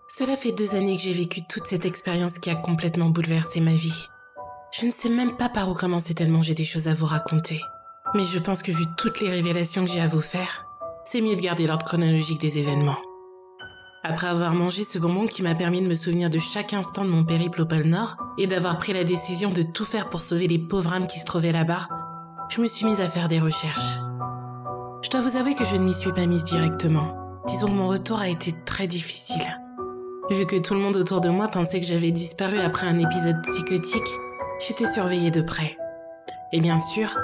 Cela fait 2 années que j'ai vécu toute cette expérience qui a complètement bouleversé ma vie. Je ne sais même pas par où commencer tellement j'ai des choses à vous raconter. Mais je pense que vu toutes les révélations que j'ai à vous faire, c'est mieux de garder l'ordre chronologique des événements. Après avoir mangé ce bonbon qui m'a permis de me souvenir de chaque instant de mon périple au pôle Nord et d'avoir pris la décision de tout faire pour sauver les pauvres âmes qui se trouvaient là-bas, je me suis mise à faire des recherches. Je dois vous avouer que je ne m'y suis pas mise directement. Disons que mon retour a été très difficile. Vu que tout le monde autour de moi pensait que j'avais disparu après un épisode psychotique, j'étais surveillée de près. Et bien sûr,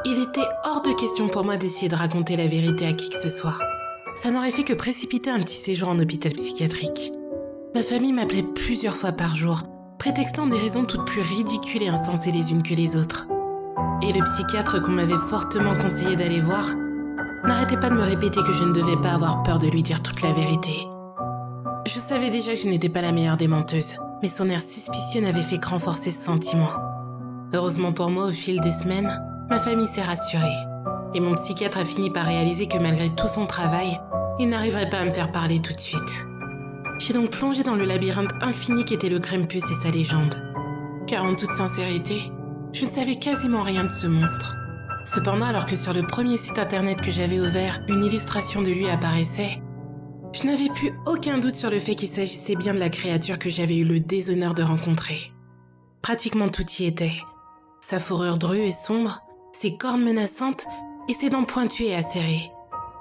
il était hors de question pour moi d'essayer de raconter la vérité à qui que ce soit. Ça n'aurait fait que précipiter un petit séjour en hôpital psychiatrique. Ma famille m'appelait plusieurs fois par jour, prétextant des raisons toutes plus ridicules et insensées les unes que les autres. Et le psychiatre qu'on m'avait fortement conseillé d'aller voir n'arrêtait pas de me répéter que je ne devais pas avoir peur de lui dire toute la vérité. Je savais déjà que je n'étais pas la meilleure des menteuses, mais son air suspicieux n'avait fait que renforcer ce sentiment. Heureusement pour moi, au fil des semaines, ma famille s'est rassurée. Et mon psychiatre a fini par réaliser que malgré tout son travail, il n'arriverait pas à me faire parler tout de suite. J'ai donc plongé dans le labyrinthe infini qu'était le Krampus et sa légende. Car en toute sincérité, je ne savais quasiment rien de ce monstre. Cependant, alors que sur le premier site internet que j'avais ouvert, une illustration de lui apparaissait, je n'avais plus aucun doute sur le fait qu'il s'agissait bien de la créature que j'avais eu le déshonneur de rencontrer. Pratiquement tout y était. Sa fourrure drue et sombre, ses cornes menaçantes et ses dents pointues et acérées.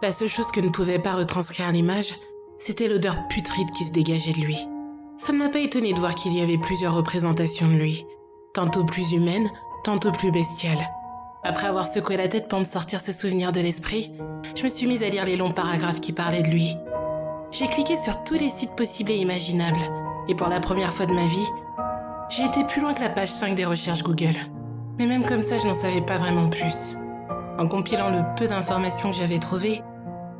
La seule chose que ne pouvait pas retranscrire l'image, c'était l'odeur putride qui se dégageait de lui. Ça ne m'a pas étonné de voir qu'il y avait plusieurs représentations de lui, tantôt plus humaines, tantôt plus bestiales. Après avoir secoué la tête pour me sortir ce souvenir de l'esprit, je me suis mise à lire les longs paragraphes qui parlaient de lui. J'ai cliqué sur tous les sites possibles et imaginables, et pour la première fois de ma vie, j'ai été plus loin que la page 5 des recherches Google. Mais même comme ça, je n'en savais pas vraiment plus. En compilant le peu d'informations que j'avais trouvées,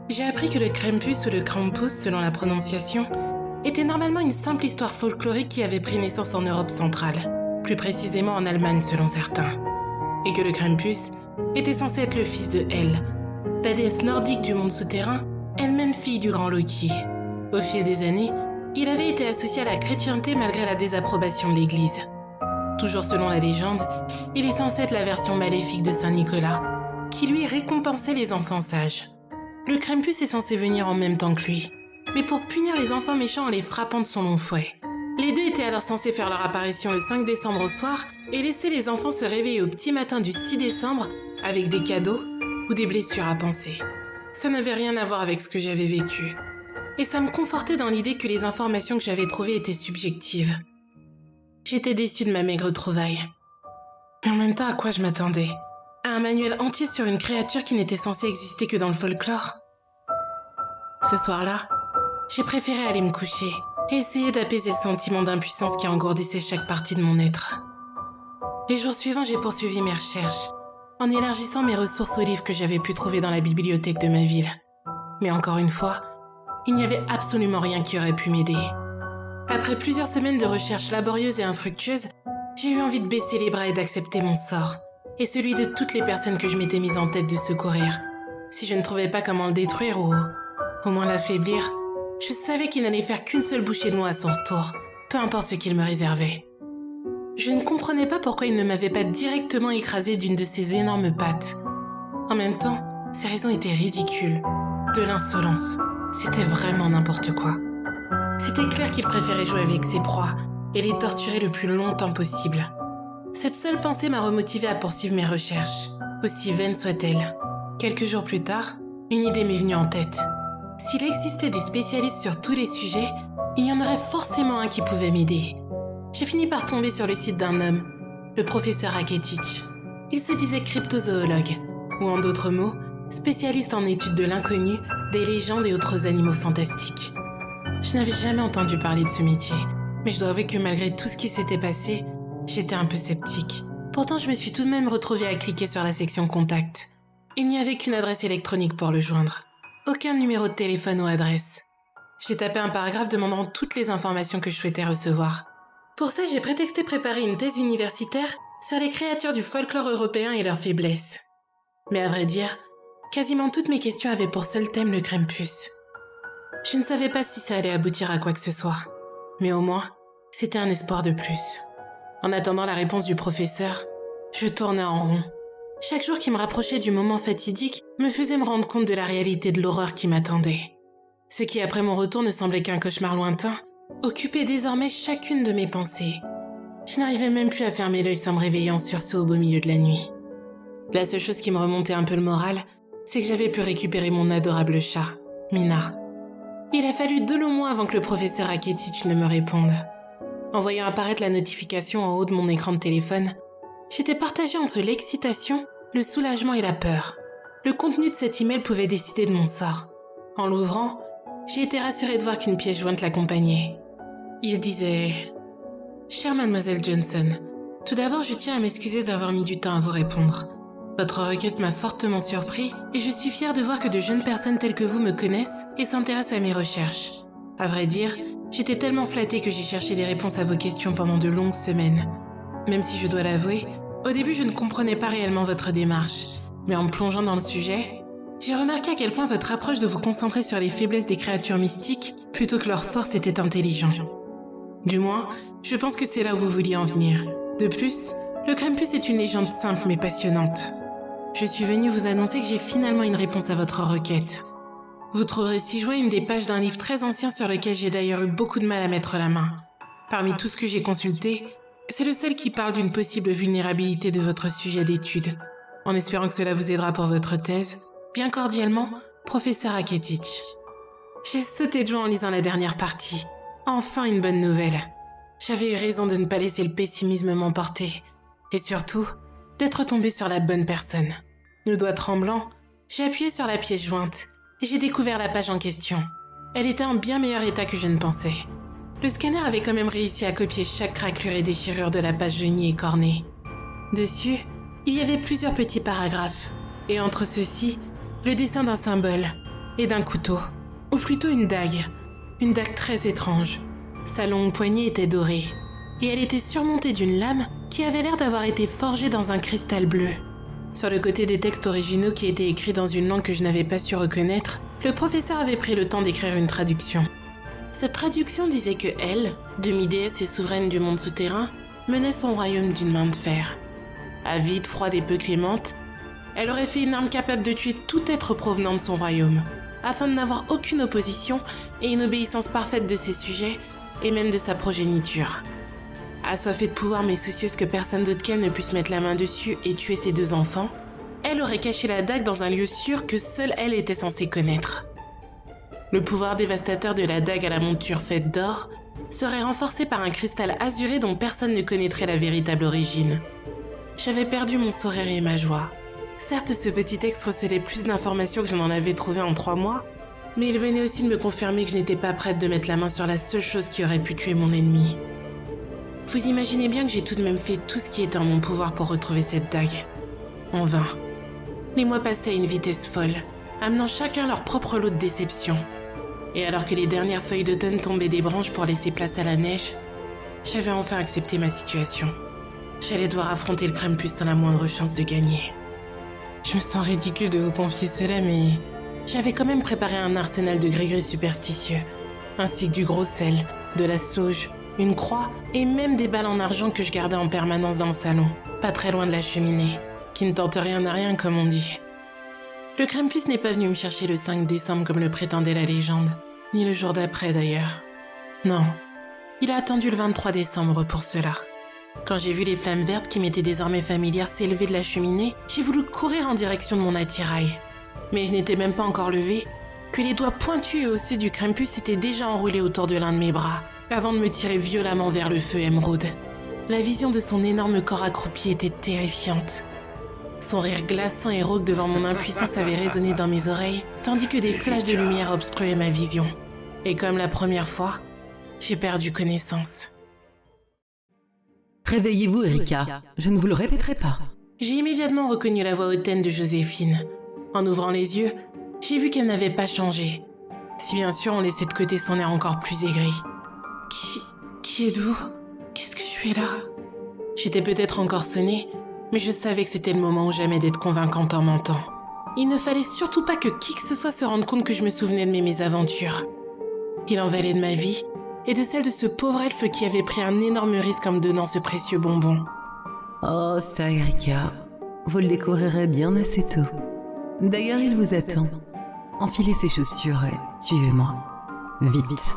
j'ai appris que le Krampus ou le Krampus, selon la prononciation, était normalement une simple histoire folklorique qui avait pris naissance en Europe centrale, plus précisément en Allemagne selon certains. Et que le Krampus était censé être le fils de Hel, la déesse nordique du monde souterrain, elle-même fille du grand Loki. Au fil des années, il avait été associé à la chrétienté malgré la désapprobation de l'Église. Toujours selon la légende, il est censé être la version maléfique de Saint Nicolas, qui lui récompensait les enfants sages. Le Krampus est censé venir en même temps que lui, mais pour punir les enfants méchants en les frappant de son long fouet. Les deux étaient alors censés faire leur apparition le 5 décembre au soir et laisser les enfants se réveiller au petit matin du 6 décembre avec des cadeaux ou des blessures à panser. Ça n'avait rien à voir avec ce que j'avais vécu. Et ça me confortait dans l'idée que les informations que j'avais trouvées étaient subjectives. J'étais déçue de ma maigre trouvaille. Mais en même temps, à quoi je m'attendais ? À un manuel entier sur une créature qui n'était censée exister que dans le folklore ? Ce soir-là, j'ai préféré aller me coucher et essayer d'apaiser le sentiment d'impuissance qui engourdissait chaque partie de mon être. Les jours suivants, j'ai poursuivi mes recherches, en élargissant mes ressources aux livres que j'avais pu trouver dans la bibliothèque de ma ville. Mais encore une fois, il n'y avait absolument rien qui aurait pu m'aider. Après plusieurs semaines de recherches laborieuses et infructueuses, j'ai eu envie de baisser les bras et d'accepter mon sort, et celui de toutes les personnes que je m'étais mise en tête de secourir. Si je ne trouvais pas comment le détruire ou au moins l'affaiblir, je savais qu'il n'allait faire qu'une seule bouchée de moi à son retour, peu importe ce qu'il me réservait. Je ne comprenais pas pourquoi il ne m'avait pas directement écrasé d'une de ses énormes pattes. En même temps, ses raisons étaient ridicules. De l'insolence. C'était vraiment n'importe quoi. C'était clair qu'il préférait jouer avec ses proies et les torturer le plus longtemps possible. Cette seule pensée m'a remotivée à poursuivre mes recherches, aussi vaines soient-elles. Quelques jours plus tard, une idée m'est venue en tête. S'il existait des spécialistes sur tous les sujets, il y en aurait forcément un qui pouvait m'aider. J'ai fini par tomber sur le site d'un homme, le professeur Rakitic. Il se disait cryptozoologue, ou en d'autres mots, spécialiste en études de l'inconnu, des légendes et autres animaux fantastiques. Je n'avais jamais entendu parler de ce métier, mais je dois avouer que malgré tout ce qui s'était passé, j'étais un peu sceptique. Pourtant, je me suis tout de même retrouvée à cliquer sur la section contact. Il n'y avait qu'une adresse électronique pour le joindre. Aucun numéro de téléphone ou adresse. J'ai tapé un paragraphe demandant toutes les informations que je souhaitais recevoir. Pour ça, j'ai prétexté préparer une thèse universitaire sur les créatures du folklore européen et leurs faiblesses. Mais à vrai dire, quasiment toutes mes questions avaient pour seul thème le Krampus. Je ne savais pas si ça allait aboutir à quoi que ce soit. Mais au moins, c'était un espoir de plus. En attendant la réponse du professeur, je tournais en rond. Chaque jour qui me rapprochait du moment fatidique me faisait me rendre compte de la réalité de l'horreur qui m'attendait. Ce qui, après mon retour, ne semblait qu'un cauchemar lointain, occupait désormais chacune de mes pensées. Je n'arrivais même plus à fermer l'œil sans me réveiller en sursaut au beau milieu de la nuit. La seule chose qui me remontait un peu le moral, c'est que j'avais pu récupérer mon adorable chat, Mina. Il a fallu 2 longs mois avant que le professeur Rakitic ne me réponde. En voyant apparaître la notification en haut de mon écran de téléphone, j'étais partagée entre l'excitation, le soulagement et la peur. Le contenu de cet email pouvait décider de mon sort. En l'ouvrant, j'ai été rassurée de voir qu'une pièce jointe l'accompagnait. Il disait « Chère mademoiselle Johnson, tout d'abord je tiens à m'excuser d'avoir mis du temps à vous répondre. Votre requête m'a fortement surpris et je suis fière de voir que de jeunes personnes telles que vous me connaissent et s'intéressent à mes recherches. À vrai dire, j'étais tellement flattée que j'ai cherché des réponses à vos questions pendant de longues semaines. Même si je dois l'avouer, au début je ne comprenais pas réellement votre démarche. Mais en me plongeant dans le sujet, j'ai remarqué à quel point votre approche de vous concentrer sur les faiblesses des créatures mystiques plutôt que leur force était intelligente. Du moins, je pense que c'est là où vous vouliez en venir. De plus, le Krampus est une légende simple mais passionnante. Je suis venue vous annoncer que j'ai finalement une réponse à votre requête. Vous trouverez ci-joint une des pages d'un livre très ancien sur lequel j'ai d'ailleurs eu beaucoup de mal à mettre la main. Parmi tout ce que j'ai consulté, c'est le seul qui parle d'une possible vulnérabilité de votre sujet d'étude. En espérant que cela vous aidera pour votre thèse, bien cordialement, professeur Rakitic. J'ai sauté de joie en lisant la dernière partie. Enfin une bonne nouvelle. J'avais eu raison de ne pas laisser le pessimisme m'emporter. Et surtout, d'être tombée sur la bonne personne. Le doigt tremblant, j'ai appuyé sur la pièce jointe et j'ai découvert la page en question. Elle était en bien meilleur état que je ne pensais. Le scanner avait quand même réussi à copier chaque craquelure et déchirure de la page jaunie et cornée. Dessus, il y avait plusieurs petits paragraphes, et entre ceux-ci, le dessin d'un symbole et d'un couteau, ou plutôt une dague très étrange. Sa longue poignée était dorée, et elle était surmontée d'une lame qui avait l'air d'avoir été forgée dans un cristal bleu. Sur le côté des textes originaux qui étaient écrits dans une langue que je n'avais pas su reconnaître, le professeur avait pris le temps d'écrire une traduction. Cette traduction disait que elle, demi-déesse et souveraine du monde souterrain, menait son royaume d'une main de fer. Avide, froide et peu clémente, elle aurait fait une arme capable de tuer tout être provenant de son royaume, afin de n'avoir aucune opposition et une obéissance parfaite de ses sujets et même de sa progéniture. Assoiffée de pouvoir mais soucieuse que personne d'autre qu'elle ne puisse mettre la main dessus et tuer ses 2 enfants, elle aurait caché la dague dans un lieu sûr que seule elle était censée connaître. Le pouvoir dévastateur de la dague à la monture faite d'or serait renforcé par un cristal azuré dont personne ne connaîtrait la véritable origine. J'avais perdu mon sourire et ma joie. Certes, ce petit texte recelait plus d'informations que je n'en avais trouvé en 3 mois, mais il venait aussi de me confirmer que je n'étais pas prête de mettre la main sur la seule chose qui aurait pu tuer mon ennemi. Vous imaginez bien que j'ai tout de même fait tout ce qui était en mon pouvoir pour retrouver cette dague. En vain. Les mois passaient à une vitesse folle, amenant chacun leur propre lot de déception. Et alors que les dernières feuilles d'automne tombaient des branches pour laisser place à la neige, j'avais enfin accepté ma situation. J'allais devoir affronter le Krampus sans la moindre chance de gagner. Je me sens ridicule de vous confier cela, mais j'avais quand même préparé un arsenal de gris-gris superstitieux, ainsi que du gros sel, de la sauge, une croix et même des balles en argent que je gardais en permanence dans le salon, pas très loin de la cheminée, qui ne tente rien à rien comme on dit. Le Krampus n'est pas venu me chercher le 5 décembre comme le prétendait la légende, ni le jour d'après d'ailleurs. Non, il a attendu le 23 décembre pour cela. Quand j'ai vu les flammes vertes qui m'étaient désormais familières s'élever de la cheminée, j'ai voulu courir en direction de mon attirail. Mais je n'étais même pas encore levée que les doigts pointus et osseux du Krampus étaient déjà enroulés autour de l'un de mes bras, avant de me tirer violemment vers le feu émeraude. La vision de son énorme corps accroupi était terrifiante. Son rire glaçant et rauque devant mon impuissance avait résonné dans mes oreilles, tandis que des flashs de lumière obstruaient ma vision. Et comme la première fois, j'ai perdu connaissance. Réveillez-vous, Erika. Je ne vous le répéterai pas. J'ai immédiatement reconnu la voix hautaine de Joséphine. En ouvrant les yeux, j'ai vu qu'elle n'avait pas changé. Si bien sûr on laissait de côté son air encore plus aigri. Qui êtes-vous? Qu'est-ce que je fais là? J'étais peut-être encore sonnée, mais je savais que c'était le moment ou jamais d'être convaincante en mentant. Il ne fallait surtout pas que qui que ce soit se rende compte que je me souvenais de mes mésaventures. Il en valait de ma vie et de celle de ce pauvre elfe qui avait pris un énorme risque en me donnant ce précieux bonbon. Oh, ça, Erika. Vous le découvrirez bien assez tôt. D'ailleurs, il vous attend. Enfilez ses chaussures et suivez-moi. Vite.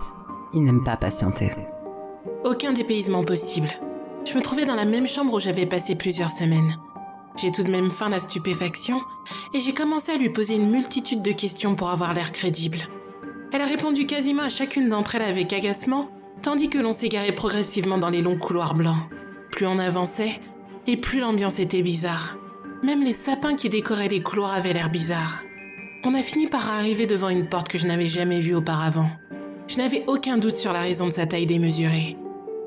Il n'aime pas patienter. Aucun dépaysement possible. Je me trouvais dans la même chambre où j'avais passé plusieurs semaines. J'ai tout de même faim la stupéfaction et j'ai commencé à lui poser une multitude de questions pour avoir l'air crédible. Elle a répondu quasiment à chacune d'entre elles avec agacement, tandis que l'on s'égarait progressivement dans les longs couloirs blancs. Plus on avançait, et plus l'ambiance était bizarre. Même les sapins qui décoraient les couloirs avaient l'air bizarres. On a fini par arriver devant une porte que je n'avais jamais vue auparavant. Je n'avais aucun doute sur la raison de sa taille démesurée.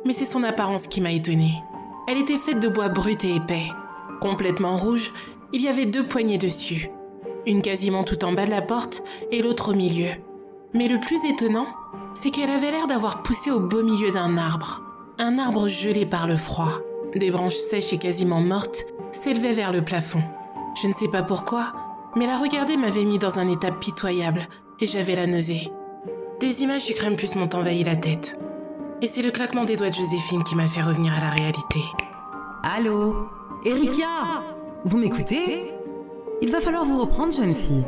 Mais c'est son apparence qui m'a étonnée. Elle était faite de bois brut et épais. Complètement rouge, il y avait 2 poignées dessus. Une quasiment tout en bas de la porte et l'autre au milieu. Mais le plus étonnant, c'est qu'elle avait l'air d'avoir poussé au beau milieu d'un arbre. Un arbre gelé par le froid. Des branches sèches et quasiment mortes s'élevaient vers le plafond. Je ne sais pas pourquoi, mais la regarder m'avait mis dans un état pitoyable et j'avais la nausée. Des images du Krampus m'ont envahi la tête. Et c'est le claquement des doigts de Joséphine qui m'a fait revenir à la réalité. Allô, Erika, vous m'écoutez? Il va falloir vous reprendre, jeune fille.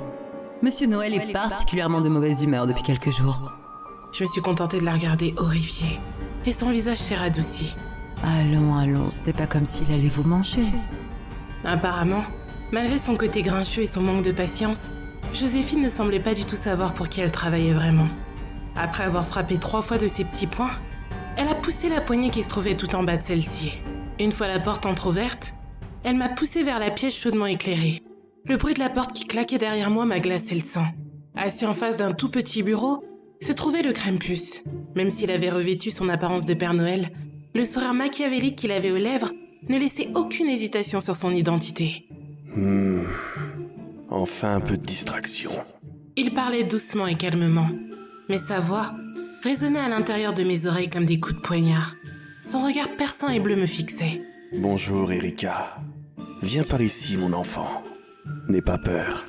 Monsieur Noël est particulièrement de mauvaise humeur depuis quelques jours. Je me suis contentée de la regarder horrifiée. Et son visage s'est radouci. Allons, c'était pas comme s'il allait vous manger. Apparemment, malgré son côté grincheux et son manque de patience, Joséphine ne semblait pas du tout savoir pour qui elle travaillait vraiment. Après avoir frappé 3 fois de ses petits poings, elle a poussé la poignée qui se trouvait tout en bas de celle-ci. Une fois la porte entr'ouverte, elle m'a poussée vers la pièce chaudement éclairée. Le bruit de la porte qui claquait derrière moi m'a glacé le sang. Assis en face d'un tout petit bureau, se trouvait le Krampus. Même s'il avait revêtu son apparence de Père Noël, le sourire machiavélique qu'il avait aux lèvres ne laissait aucune hésitation sur son identité. Enfin un peu de distraction. Il parlait doucement et calmement, mais sa voix résonnait à l'intérieur de mes oreilles comme des coups de poignard. Son regard perçant et bleu me fixait. Bonjour Erika. Viens par ici mon enfant. N'aie pas peur.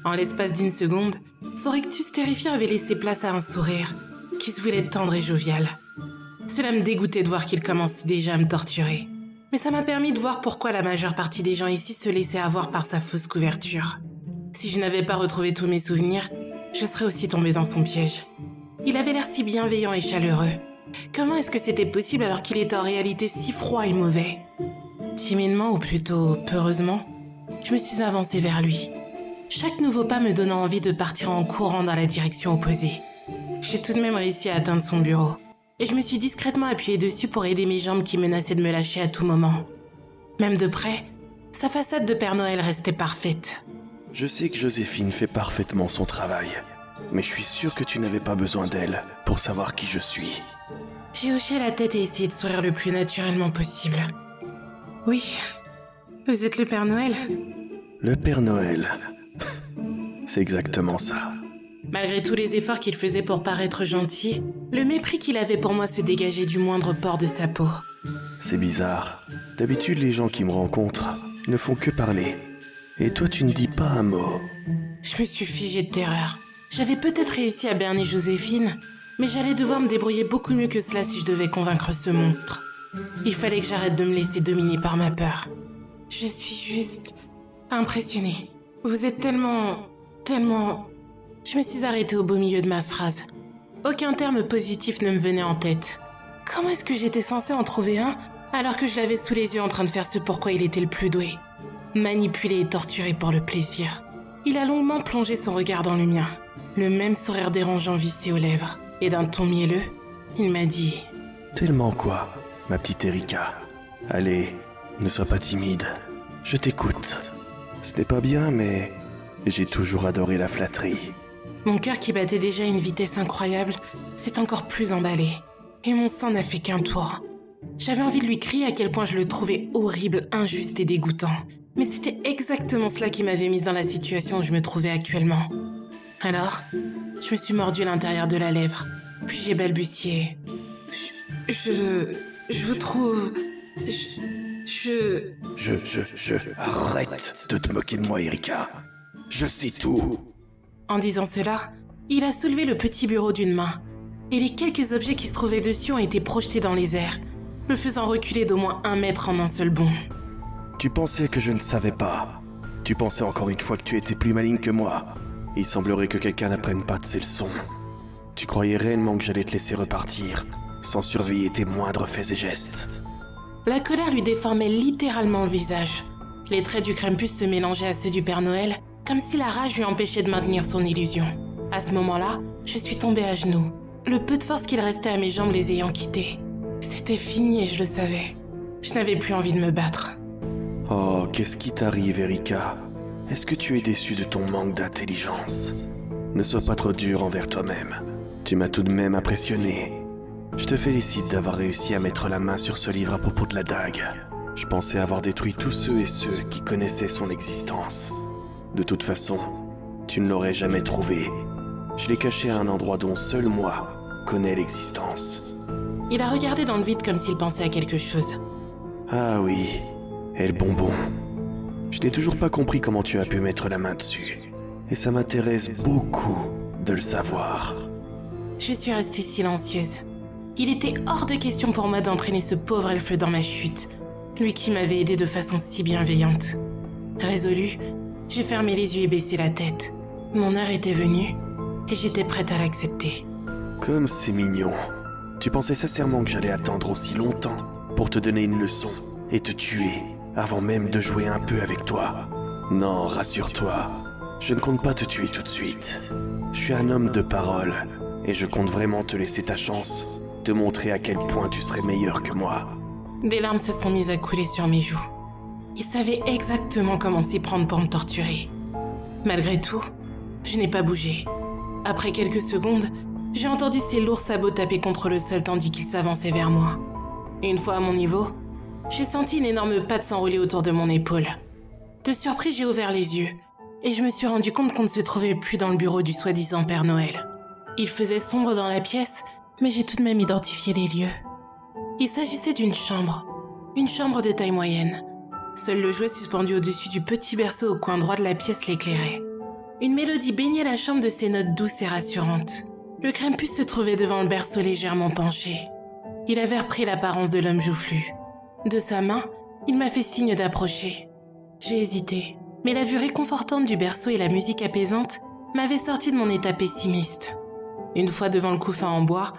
En l'espace d'une seconde, son rictus terrifiant avait laissé place à un sourire qui se voulait tendre et jovial. Cela me dégoûtait de voir qu'il commençait déjà à me torturer. Mais ça m'a permis de voir pourquoi la majeure partie des gens ici se laissaient avoir par sa fausse couverture. Si je n'avais pas retrouvé tous mes souvenirs, je serais aussi tombée dans son piège. Il avait l'air si bienveillant et chaleureux. Comment est-ce que c'était possible alors qu'il était en réalité si froid et mauvais? Timidement, ou plutôt peureusement, je me suis avancée vers lui. Chaque nouveau pas me donnant envie de partir en courant dans la direction opposée. J'ai tout de même réussi à atteindre son bureau. Et je me suis discrètement appuyée dessus pour aider mes jambes qui menaçaient de me lâcher à tout moment. Même de près, sa façade de Père Noël restait parfaite. Je sais que Joséphine fait parfaitement son travail, mais je suis sûr que tu n'avais pas besoin d'elle pour savoir qui je suis. J'ai hoché la tête et essayé de sourire le plus naturellement possible. Oui, vous êtes le Père Noël? Le Père Noël. C'est exactement ça. Malgré tous les efforts qu'il faisait pour paraître gentil, le mépris qu'il avait pour moi se dégageait du moindre pore de sa peau. C'est bizarre. D'habitude, les gens qui me rencontrent ne font que parler. Et toi, tu ne dis pas un mot. Je me suis figée de terreur. J'avais peut-être réussi à berner Joséphine, mais j'allais devoir me débrouiller beaucoup mieux que cela si je devais convaincre ce monstre. Il fallait que j'arrête de me laisser dominer par ma peur. Je suis juste impressionnée. Vous êtes tellement... Je me suis arrêtée au beau milieu de ma phrase. Aucun terme positif ne me venait en tête. Comment est-ce que j'étais censée en trouver un alors que je l'avais sous les yeux en train de faire ce pourquoi il était le plus doué? Manipulé et torturé pour le plaisir. Il a longuement plongé son regard dans le mien. Le même sourire dérangeant vissé aux lèvres. Et d'un ton mielleux, il m'a dit... Tellement quoi, ma petite Erika? Allez, ne sois pas timide. Je t'écoute. Ce n'est pas bien, mais j'ai toujours adoré la flatterie. Mon cœur qui battait déjà à une vitesse incroyable s'est encore plus emballé. Et mon sang n'a fait qu'un tour. J'avais envie de lui crier à quel point je le trouvais horrible, injuste et dégoûtant. Mais c'était exactement cela qui m'avait mise dans la situation où je me trouvais actuellement. Alors, je me suis mordu à l'intérieur de la lèvre. Puis j'ai balbutié. Je vous trouve... Arrête de te moquer de moi, Erika. Je sais tout. En disant cela, il a soulevé le petit bureau d'une main. et les quelques objets qui se trouvaient dessus ont été projetés dans les airs, me faisant reculer d'au moins 1 mètre en un seul bond. Tu pensais que je ne savais pas. Tu pensais encore une fois que tu étais plus maligne que moi. Il semblerait que quelqu'un n'apprenne pas de ses leçons. Tu croyais réellement que j'allais te laisser repartir, sans surveiller tes moindres faits et gestes. La colère lui déformait littéralement le visage. Les traits du Krampus se mélangeaient à ceux du Père Noël, comme si la rage lui empêchait de maintenir son illusion. À ce moment-là, je suis tombée à genoux, le peu de force qu'il restait à mes jambes les ayant quittées. C'était fini et je le savais. Je n'avais plus envie de me battre. Oh, qu'est-ce qui t'arrive, Erika? Est-ce que tu es déçue de ton manque d'intelligence? Ne sois pas trop dur envers toi-même. Tu m'as tout de même impressionné. Je te félicite d'avoir réussi à mettre la main sur ce livre à propos de la dague. Je pensais avoir détruit tous ceux et ceux qui connaissaient son existence. De toute façon, tu ne l'aurais jamais trouvé. Je l'ai caché à un endroit dont seul moi connais l'existence. Il a regardé dans le vide comme s'il pensait à quelque chose. Ah oui, et le bonbon. Je n'ai toujours pas compris comment tu as pu mettre la main dessus. Et ça m'intéresse beaucoup de le savoir. Je suis restée silencieuse. Il était hors de question pour moi d'entraîner ce pauvre elfe dans ma chute, lui qui m'avait aidée de façon si bienveillante. Résolue, j'ai fermé les yeux et baissé la tête. Mon heure était venue et j'étais prête à l'accepter. Comme c'est mignon. Tu pensais sincèrement que j'allais attendre aussi longtemps pour te donner une leçon et te tuer avant même de jouer un peu avec toi? Non, rassure-toi, je ne compte pas te tuer tout de suite. Je suis un homme de parole et je compte vraiment te laisser ta chance, te montrer à quel point tu serais meilleur que moi. Des larmes se sont mises à couler sur mes joues. Il savait exactement comment s'y prendre pour me torturer. Malgré tout, je n'ai pas bougé. Après quelques secondes, j'ai entendu ses lourds sabots taper contre le sol tandis qu'il s'avançait vers moi. Une fois à mon niveau, j'ai senti une énorme patte s'enrouler autour de mon épaule. De surprise, j'ai ouvert les yeux et je me suis rendu compte qu'on ne se trouvait plus dans le bureau du soi-disant Père Noël. Il faisait sombre dans la pièce, mais j'ai tout de même identifié les lieux. Il s'agissait d'une chambre de taille moyenne. Seul le jouet suspendu au-dessus du petit berceau au coin droit de la pièce l'éclairait. Une mélodie baignait la chambre de ses notes douces et rassurantes. Le Krampus se trouvait devant le berceau légèrement penché. Il avait repris l'apparence de l'homme joufflu. De sa main, il m'a fait signe d'approcher. J'ai hésité, mais la vue réconfortante du berceau et la musique apaisante m'avaient sorti de mon état pessimiste. Une fois devant le couffin en bois,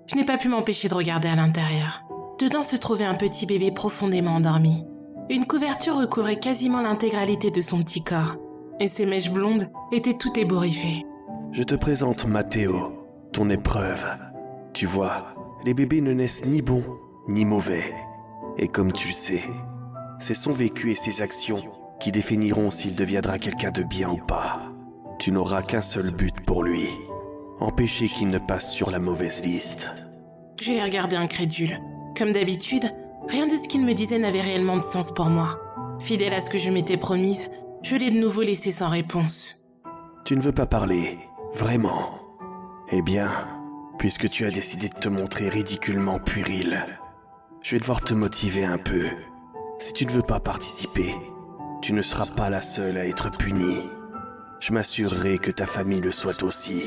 je n'ai pas pu m'empêcher de regarder à l'intérieur. Dedans se trouvait un petit bébé profondément endormi. Une couverture recouvrait quasiment l'intégralité de son petit corps, et ses mèches blondes étaient toutes ébouriffées. Je te présente Matteo, ton épreuve. Tu vois, les bébés ne naissent ni bons ni mauvais. Et comme tu le sais, c'est son vécu et ses actions qui définiront s'il deviendra quelqu'un de bien ou pas. Tu n'auras qu'un seul but pour lui, empêcher qu'il ne passe sur la mauvaise liste. Je l'ai regardé incrédule. Comme d'habitude, rien de ce qu'il me disait n'avait réellement de sens pour moi. Fidèle à ce que je m'étais promise, je l'ai de nouveau laissé sans réponse. Tu ne veux pas parler, vraiment? Eh bien, puisque tu as décidé de te montrer ridiculement puéril, je vais devoir te motiver un peu. Si tu ne veux pas participer, tu ne seras pas la seule à être punie. Je m'assurerai que ta famille le soit aussi.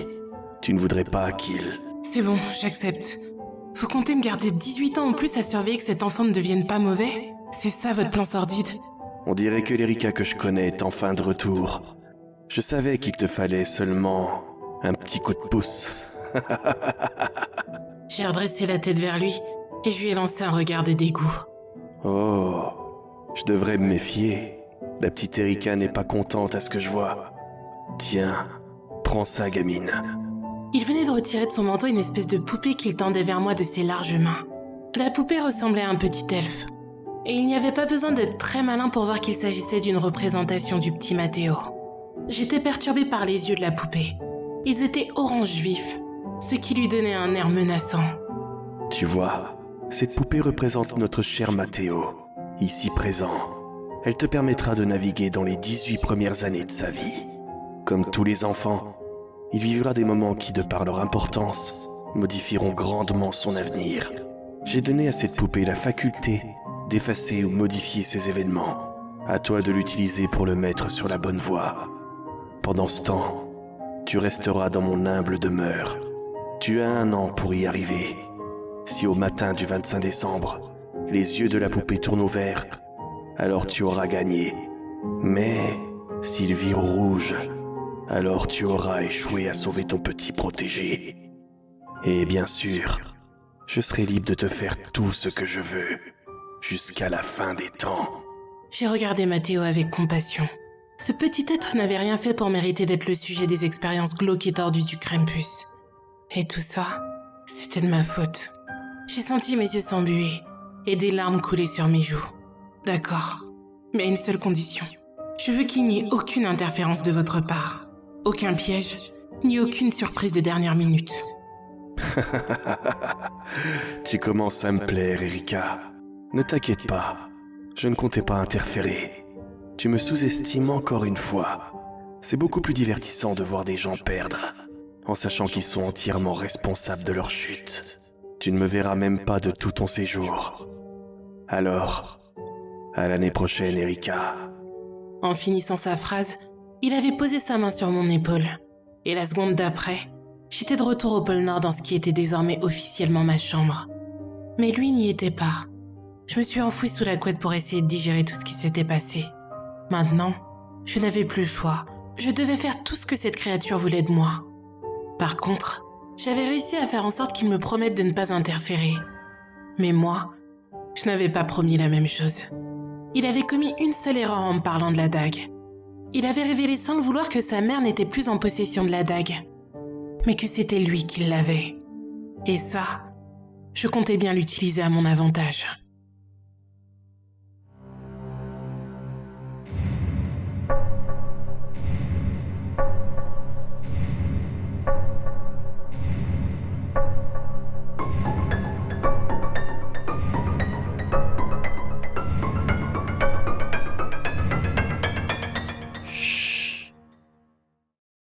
Tu ne voudrais pas qu'il... C'est bon, j'accepte. Vous comptez me garder 18 ans en plus à surveiller que cet enfant ne devienne pas mauvais? C'est ça votre plan sordide? On dirait que l'Erika que je connais est enfin de retour. Je savais qu'il te fallait seulement un petit coup de pouce. J'ai redressé la tête vers lui et je lui ai lancé un regard de dégoût. Oh, je devrais me méfier. La petite Erika n'est pas contente à ce que je vois. Tiens, prends ça, gamine. Il venait de retirer de son manteau une espèce de poupée qu'il tendait vers moi de ses larges mains. La poupée ressemblait à un petit elfe. Et il n'y avait pas besoin d'être très malin pour voir qu'il s'agissait d'une représentation du petit Matteo. J'étais perturbée par les yeux de la poupée. Ils étaient orange vif, ce qui lui donnait un air menaçant. Tu vois, cette poupée représente notre cher Matteo, ici présent. Elle te permettra de naviguer dans les 18 premières années de sa vie. Comme tous les enfants, il vivra des moments qui, de par leur importance, modifieront grandement son avenir. J'ai donné à cette poupée la faculté d'effacer ou modifier ces événements. À toi de l'utiliser pour le mettre sur la bonne voie. Pendant ce temps, tu resteras dans mon humble demeure. Tu as 1 an pour y arriver. Si au matin du 25 décembre, les yeux de la poupée tournent au vert, alors tu auras gagné. Mais s'ils virent au rouge, alors tu auras échoué à sauver ton petit protégé. Et bien sûr, je serai libre de te faire tout ce que je veux, jusqu'à la fin des temps. J'ai regardé Mathéo avec compassion. Ce petit être n'avait rien fait pour mériter d'être le sujet des expériences glauques et tordues du Krampus. Et tout ça, c'était de ma faute. J'ai senti mes yeux s'embuer et des larmes couler sur mes joues. D'accord, mais à une seule condition. Je veux qu'il n'y ait aucune interférence de votre part. Aucun piège, ni aucune surprise de dernière minute. Tu commences à me plaire, Erika. Ne t'inquiète pas, je ne comptais pas interférer. Tu me sous-estimes encore une fois. C'est beaucoup plus divertissant de voir des gens perdre, en sachant qu'ils sont entièrement responsables de leur chute. Tu ne me verras même pas de tout ton séjour. Alors, à l'année prochaine, Erika. En finissant sa phrase, il avait posé sa main sur mon épaule. Et la seconde d'après, j'étais de retour au pôle Nord dans ce qui était désormais officiellement ma chambre. Mais lui n'y était pas. Je me suis enfouie sous la couette pour essayer de digérer tout ce qui s'était passé. Maintenant, je n'avais plus le choix. Je devais faire tout ce que cette créature voulait de moi. Par contre, j'avais réussi à faire en sorte qu'il me promette de ne pas interférer. Mais moi, je n'avais pas promis la même chose. Il avait commis une seule erreur en me parlant de la dague. Il avait révélé sans le vouloir que sa mère n'était plus en possession de la dague, mais que c'était lui qui l'avait. Et ça, je comptais bien l'utiliser à mon avantage.